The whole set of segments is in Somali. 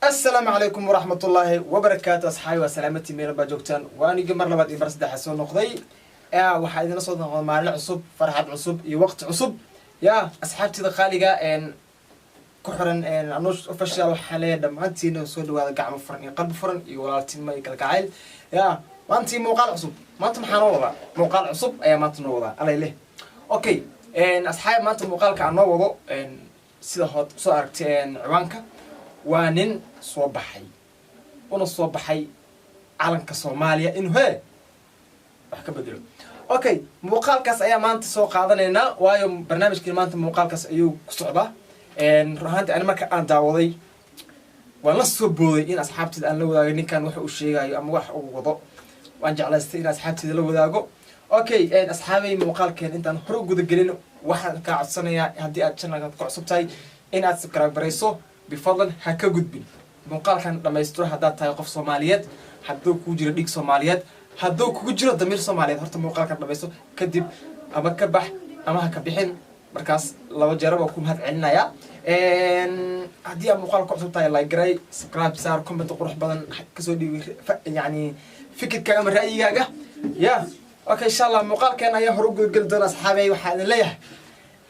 السلام عليكم ورحمة الله وبركاته أصحابي وسلامتي ميلا باجوكتان وأنا جمر لبعض إبرس ده حسون نقضي waxaa idin soo noqday maalin cusub farxad cusub iyo waqti cusub ya asxaabtida qaaliga ku xiran anush official waxa leeyahay dhamaantiin soo dhawaada gacmo furan iyo qalbi furan iyo walaaltinimo iyo kalgacayl ya maanta muuqaal cusub maanta maxaan noo wadaa muuqaal cusub ayaa maanta noo wadaa alaylee okay asxaab maanta muuqaalka aan noo wado sida hod soo aragteen ciwaanka waa nin soo baxay una soo baxay calanka Soomaaliya in hee wax ka bedelo okay muuqaalkaas ayaa maanta soo qaadanayna waayo barnaamijkii maanta muuqaalkaas ayuu ku socdaa ruuxaantii aan marka aan daawaday waan la soo booday in asxaabtida aan la wadaago ninkan wax uu sheegayo ama wax uu wado waan jeclaystay in asxaabtida la wadaago okay asxaabay muuqaalkeen intaan hor u guda gelin waxaan ka codsanayaa haddii aad channelka ku cusub tahay in aad subscribe garayso bifadlan ha ka gudbin muuqaalkan dhamaystiro haddaad tahay qof Soomaaliyeed hadduu ku jiro dhig Soomaaliyeed hadduu kugu jiro damiir Soomaaliyeed horta muuqaalka dhamaysto kadib ama ka bax ama ha ka bixin markaas laba jeer oo ku mahad celinaya haddii aad muuqaalka ku cusub tahay like garay subscribe saar comment qurux badan ka soo dhiibi yani fikirkaaga ama ra'yigaaga ya okay insha Allah muuqaalkeena ayaa hor u gudgeli doona asxaabay waxaan leeyahay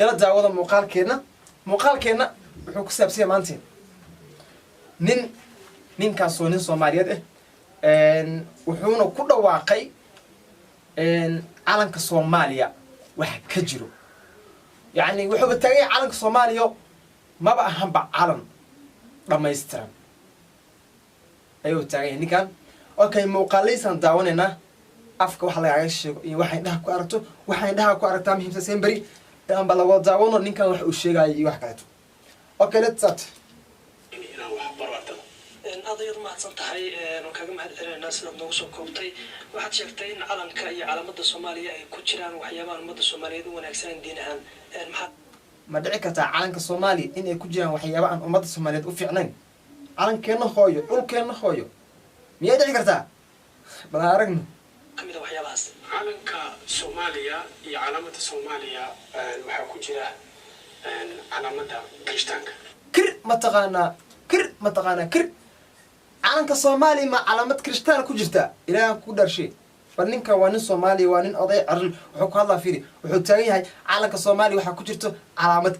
ila daawada muuqaalkeena wuxuu ku saabsan maanta ninkaas oo nin Soomaaliyeed wuxuuna ku dhawaaqay calanka Soomaaliya wax ka jiro yani wuxuu tagay calanka Soomaaliya maba ahanba calan dhameystiran ayuu tagay ninkan okay muuqaalisan daawanayna afka wax laga sheego iyo waxay dhaha ku aragto waxay muhiimsan bari aan balago daawano ninkan wax uu sheegay iyo wax kale okay let's start adayad mahadsan tahay kaga mahad celinayna sidaad noogu soo koobtay waxaad sheegtay in calanka iyo calaamada Soomaaliya ay ku jiraan waxyaabaha ummadda Soomaaliyeed u wanaagsan diin ahaan ma dhici kartaa calanka Soomaaliya in ay ku jiraan waxyaabaha ummadda Soomaaliyeed u fiicnayn calankeena hooyo dhulkeena hooyo miyay dhici kartaa bal aragno kamida waxyaabahaas calanka Soomaaliya iyo calaamada Soomaaliya waxa ku jira calaamada Kirishtaanka kir ma taqaana calanka Soomaaliya ma calaamad Kirishtaan ku jirta ilaahan ku dharshay bal ninkan waa nin Soomaaliya waa nin oday arrin wuxuu ku hadlaa fiiri wuxuu taagan yahay calanka Soomaaliya waxa ku jirto calaamad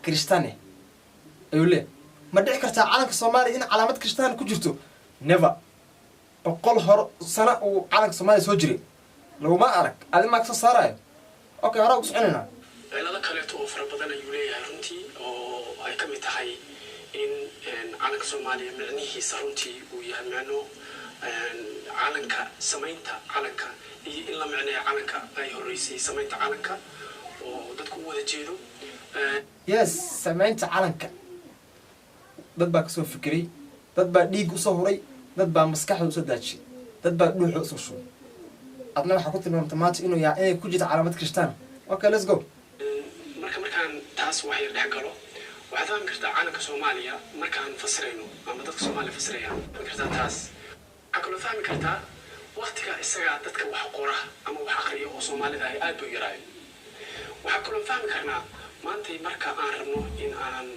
Kirishtaan ayuu leeyahay ma dhici kartaa calanka Soomaaliya in calaamad Kirishtaan ku jirto never boqol hor sana uu calanka Soomaaliya soo jiray laguma arag adin ma ka soo saarayo okay hore u soconayna cilada kale oo fara badan ayuu leeyahay runtii oo ay ka mid tahay in calanka Soomaaliya macnihiisa runtii uu yahay macno calanka samaynta calanka iyo in la macneeyo calanka ay horeysay samaynta calanka oo dadku wada jeedo yes samaynta calanka dad baa ka soo fikiray dad baa dhiig u soo huray dad baa maskaxda u soo daajiyay dad baa dhuuxa u soo shubay adna waxa ku tilmaamta maanta inuu yahay inay ku jirto calaamad Kirishtaan okay let's go markaan taas wax yar dhex galo waxaad fahmi kartaa calanka Soomaaliya markaan fasirayno ama dadka Soomaaliya fasirayaan kartaa taas waxaa kaloo fahmi kartaa waqtiga isaga dadka wax qora ama wax akhriyo oo Soomaalida ay aad u yaraayo waxaa kaloo fahmi karnaa maanta marka aan rabno in aan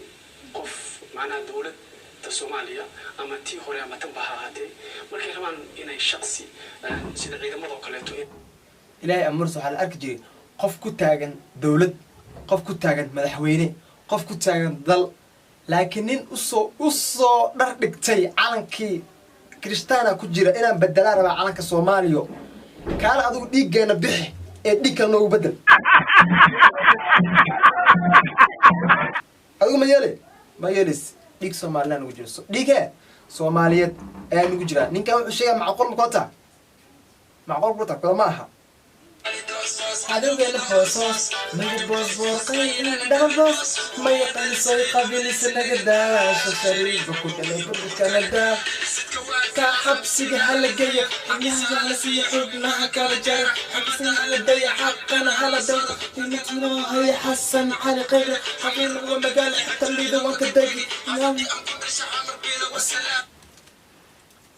qof macnaha dawladda Soomaaliya ama tii hore ama tan baha ahaatee markay rabaan inay shaqsi sida ciidamada oo kaleeto ilaahay amurso waxa la arki jiray qof ku taagan dawlad qof ku taagan madaxweyne qof ku taagan dal laakiin nin u soo dhar dhigtay calankii Kirishtaana ku jira inaan bedelaa raba calanka Soomaaliya kaala adigu dhiigeena bixi ee dhigka noogu bedel adigu ma yeelis dhig Soomaaliland ugu jiro dhige Soomaaliyeed ayaa ugu jira ninka wuxuu sheegay macquul ma kota ma aha عدونا حصص ما يبوظ وقين دبوس ما يقنصي قبل سنة داش الشريف بكل اللي كندا كحبسي هالجية يا في حبنا كرجال حبسنا على الضيع حقنا على الضيع المتنا هي حسن على غيره حقين وما قال حتى اللي دوانك الدقي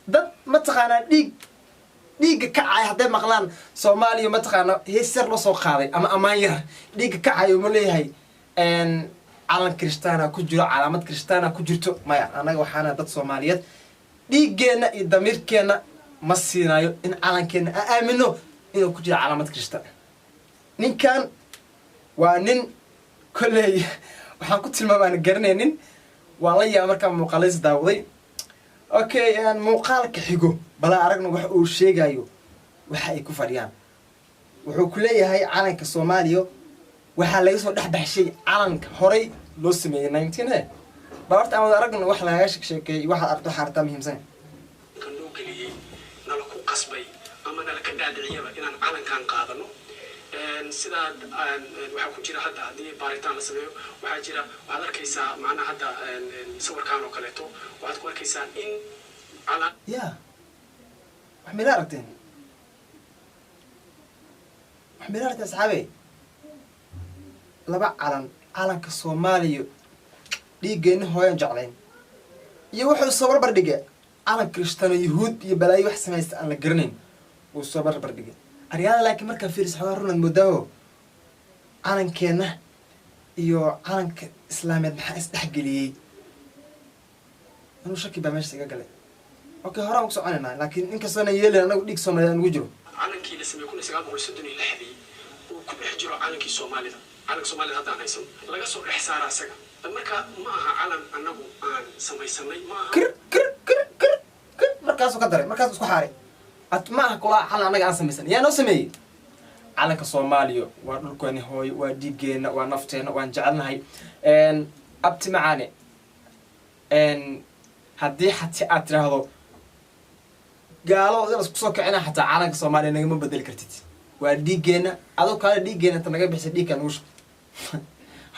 ده ما تغنى dhiiga kacay haday maqlaan Soomaaliya ma taqaana heesar la soo qaaday ama amaanyar dhiiga kacay ma leeyahay calan kirishtaana ku jiro calaamad kirishtaana ku jirto maya annaga waxaana dad soomaaliyeed dhiiggeena iyo damiirkeena ma siinayo in calankeena aan aamino inuu ku jiro calaamad kirishtaan ninkan waa nin kolley waxaan ku tilmaamaan garanaynin waan la yaaba markaa muuqaalaysa daawaday okay muuqaalka xigo balaa aragna wax uu sheegayo waxa ay ku fadhiyaan wuxuu ku leeyahay calanka Soomaaliya waxaa laga soo dhaxbaxshay calanka horay loo sameeyay 19 baarta aan aragna wax laga sheekay waxa ardo xarta muhiimsan kan loo galiyay nala ku qasbay ama nala ka dhaadiciyaba inaan calankan qaadano sida waxa ku jira hadda hadii baaritaan la sameeyo waxa jira waad arkaysaa macna hadda sawirkaan oo kaleeto waad ku arkaysaa in calan ya waxmila aragteen waxmila aragteen asxaabe laba calanka Soomaaliya dhiiggeena hooyan jeclayn iyo wuxuu soo barbar dhigay calan Kirishtaan Yahuud iyo balaayo wax sameeyay aan la garanayn uu soo barbar dhigay aryaada laakiin marka fiiris xogaa runad moodaa calankeena iyo calanka islaameed maxaa isdhexgeliyay inuu shaki baa meesha iga galay okay horaan ku soconaynaa laakiin inkastoo aan yeelin anagu dhiig Soomaaliyeed ugu jiro calankii la sameeyay 1936 uu ku dhex jiro calankii Soomaalida calanka Soomaalida hadda aan haysan laga soo dhex saaraa asaga marka ma aha calan anagu aan samaysanay ma aha markaas ka daray markaas isku xaaray atma kula calan anaga aan samaysan yaa noo sameeyay calanka Soomaaliya waa dhulkeena hooy waa dhiiggeena waa nafteena waan jecelnahay abti macaane haddii xataa aad tiraahdo gaalo isku soo kicina xataa calanka Soomaaliya naga ma bedeli kartid waa dhiiggeena adoo kale dhiiggeena inta naga bixisay dhiigkan uus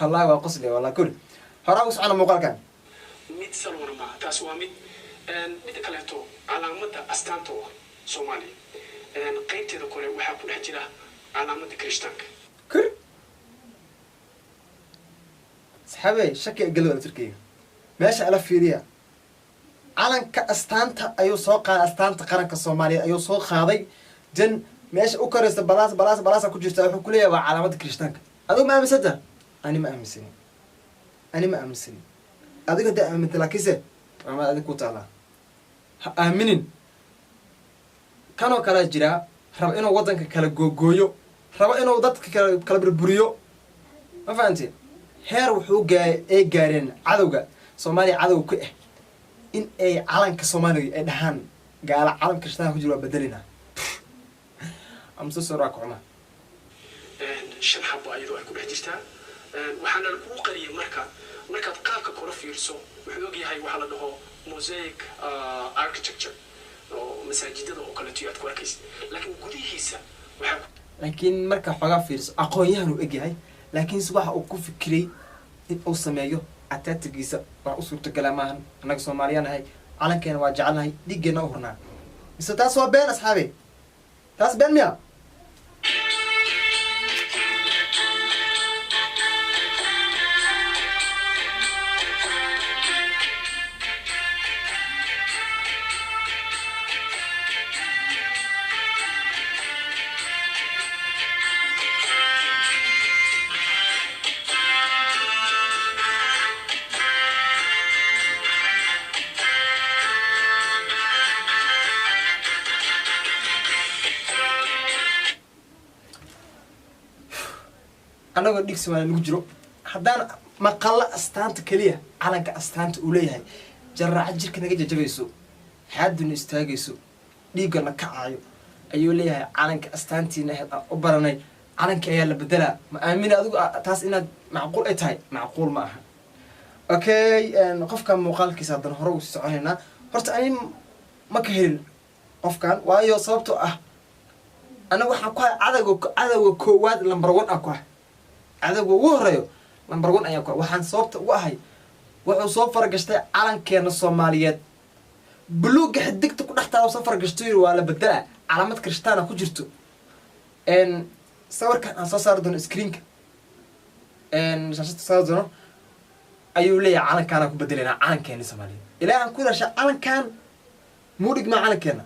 wallahi waa qosli wallahi kul horaa u socona muuqaalkan mid salwana ma taas waa mid kaleeto calaamada astaanta Soomaaliya qaybteeda kore waxa ku dhex jira calaamada Kirishtaanka saxaabay shaki galwada turkiga meesha ala fiiriya calanka astaanta ayuu soo qaaday astaanta qaranka Soomaaliya ayuu soo qaaday jan meesha u koreysa balaas ku jirta wuxuu ku leeyahay waa calaamada Kirishtaanka adigu ma aaminsada ani ma aaminsani adiga da aaminta laakiinse ma adiga ku taala ha aaminin kanoo kala jira raba inuu wadanka kala googooyo raba inuu dadka kala burburiyo ma fahanti heer wuxuu gaareen cadawga Soomaaliya cadawga ku in ay calanka Soomaaliya ay dhahaan gaala calanka Kirishtaanka ku jiro bedelina amso soo raacuma shan xabo ayadoo ay ku dhex jirtaa waxaana lagu qariyay markaad qaabka kor fiirso wuxuu ogyahay waxa la dhaho mosaic architecture oo masaajidada oo kale tiyaad ku arkaysid laakiin gudihiisa waxa laakiin marka xogaa fiirso aqoonyahan uu egyahay laakiin waxa uu ku fikiray in uu sameeyo ataatigiisa wax u suurtagal maahan anaga Soomaaliyan ahay calankeena waa jecelnahay dhiiggeena u hurnaa mise taas waa been asxaabe taas been miya anagoo dhig Soomaaliya lagu jiro haddaan maqalla astaanta kaliya calanka astaanta uu leeyahay jaraaca jirka naga jajabayso xaaduna istaagayso dhiigana kacayo ayuu leeyahay calanka astaantiina u baranay calanka ayaa la bedelaa ma aamin adigu taas inaad macquul ay tahay macquul ma aha okay qofka muuqaalkiisa hadan hore u soconaynaa horta ani ma ka helin qofkan waayo sababtoo ah anagu waxaan ku hay cadawga koowaad number 1 ku ah cadawga ugu horeeyo number 1 ayaa ku waxaan sababta ugu ahay wuxuu soo faragashtay calankeena Soomaaliyeed buluuga xidigta ku dhaxtaa soo faragashtay waa la bedelaa calaamad Kirishtaana ku jirto sawirkan aan soo saar doono screenka shaashada saar doono ayuu leeyahay calankaana ku bedelayna calankeena Soomaaliyeed ilaa aan ku dhashay calankan mudig ma calankeena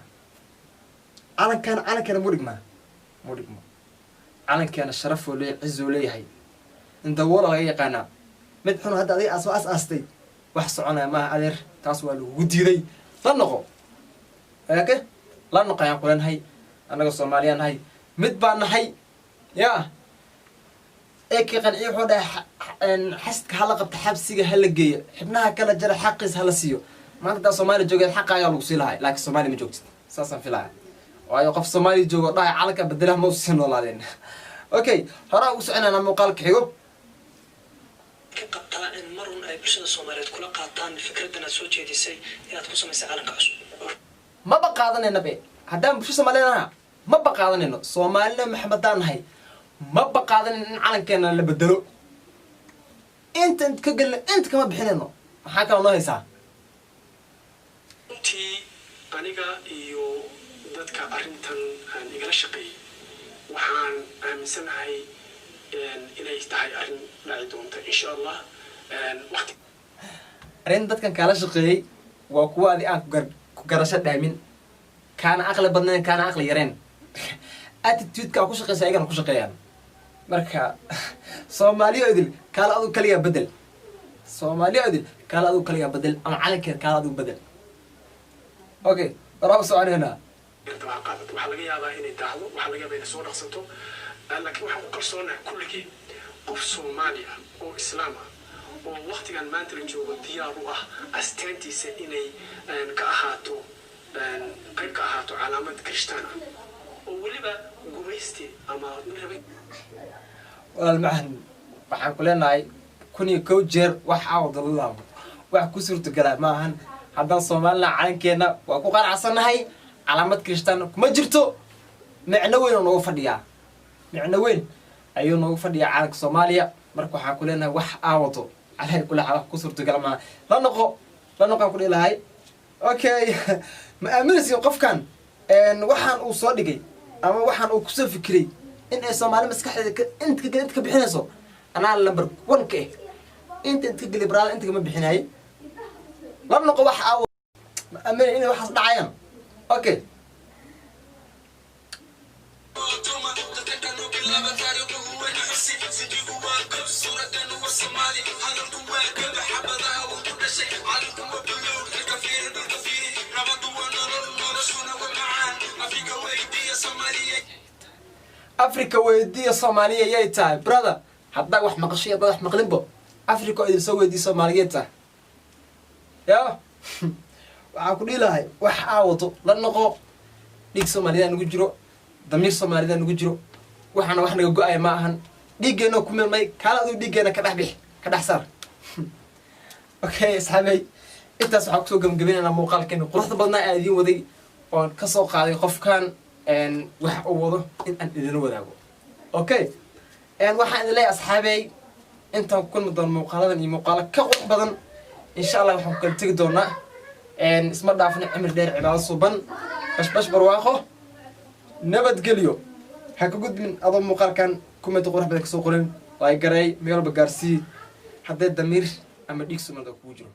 mudig ma calankeena sharaf oo leeyahay cizo leeyahay inta wala laga yaqaana mid xun hadda adiga soo aastay wax soconaya maaha adeer taas waa lagu diiday la noqo okay la noqo ayaan ku leenahay annaga Soomaaliyan nahay mid baan nahay yaa eekii qanciyo wuxuu dhahay xaska hala qabta xabsiga hala geeyo xibnaha kala jara xaqiis hala siiyo maanta Soomaaliya joogay xaqaaga lagu sii lahay laakiin Soomaaliya ma joogtid saasaan filaya waayo qof Soomaaliya joogo dhahay calanka bedelaha ma usii noolaadeen okay hore ugu soconayna muuqaalka xigo ka qabtaa in marun ay bulshada Soomaaliyeed kula qaataan fikradana soo jeedisay inaad ku samaysay calanka cusub ma baqaadanayna be haddaan bulshada Soomaaliyeed ma baqaadanayno Soomaalina maxamedaan nahay ma baqaadanin in calankeena la bedelo inta ka galna inta kama bixinayno maxaa kala noo haysaa runtii aniga iyo dadka arrintan aan igala shaqeeyey waxaan aaminsanahay inay tahay arrin dhici doonta insha allah waqti arrin dadkan kala shaqeeyey waa kuwa adi aan ku garasho dhaamin kaana aqli badnayn kaana aqli yareen attitude-ka ku shaqeysa ayagana ku shaqeeyaan marka Soomaaliya idil kala adu kaliya bedel Soomaaliya idil kala adu kaliya bedel ama calankeed kala adu bedel okay raw soconayna waxaa laga yaabaa inay daahdo waxaa laga yaabaa inay soo dhaqsanto laakiin waxaan ku kalsoonahay kulligii qof Soomaali ah oo islaam ah oo waqtigan maanta la joogo diyaar u ah astaantiisa inay ka ahaato qayb ka ahaato calaamad Kirishtaan ah oo weliba gumaysti ama rabay والمعهن waxaan ku leenahay 1 jeer wax aawad Allah wax ku suurto galay maahan haddaan Soomaaliya calankeena waa ku qaracsanahay calaamad Kirishtaan kuma jirto macno weyn oo noogu fadhiya macno weyn ayuu noogu fadhiya calanka Soomaaliya marka waxaan ku leenahay wax aawado calay kula wax ku suurto galay ma la noqon ku dhilahay okay ma aaminaysi qofkan waxaan uu soo dhigay ama waxaan uu ku soo fikiray in ay Soomaali maskaxdeeda inta ka bixinayso ana number 1 ka inta ka liberal inta ma bixinay la noqo wax aaw amin in wax dhacayaan okay Africa weydii Soomaaliya yay tahay brother hadda wax maqashay hadda wax maqlinbo Africa idin soo weydii Soomaaliyeed tahay ya waxa ku dhilahay wax aawado la noqo dhig Soomaaliya nagu jiro damiir Soomaaliya nagu jiro waxana wax naga go'ay ma ahan dhigeena ku meelmay kala adu dhigeena ka dhaxbix ka dhaxsar okay asxaabay intaas waxa ku soo gabagabeynaa muuqaalkeena quruxda badnaa ee idin waday oo ka soo qaaday qofkan wax uu wado in aan idin wadaago okay waxaan idin leeyahay asxaabay inta ku kulmi doon muuqaaladan iyo muuqaalo ka qurux badan insha Allah waxaan kala tagi doonaa isma dhaafna cimri dheer cibaado suban bash barwaaqo nabad geliyo ha ka gudbin adoo muuqaalkan comment qurux badan ka soo qorin way garay meel ba gaarsii haddii damiir ama dhiig suman ku jiro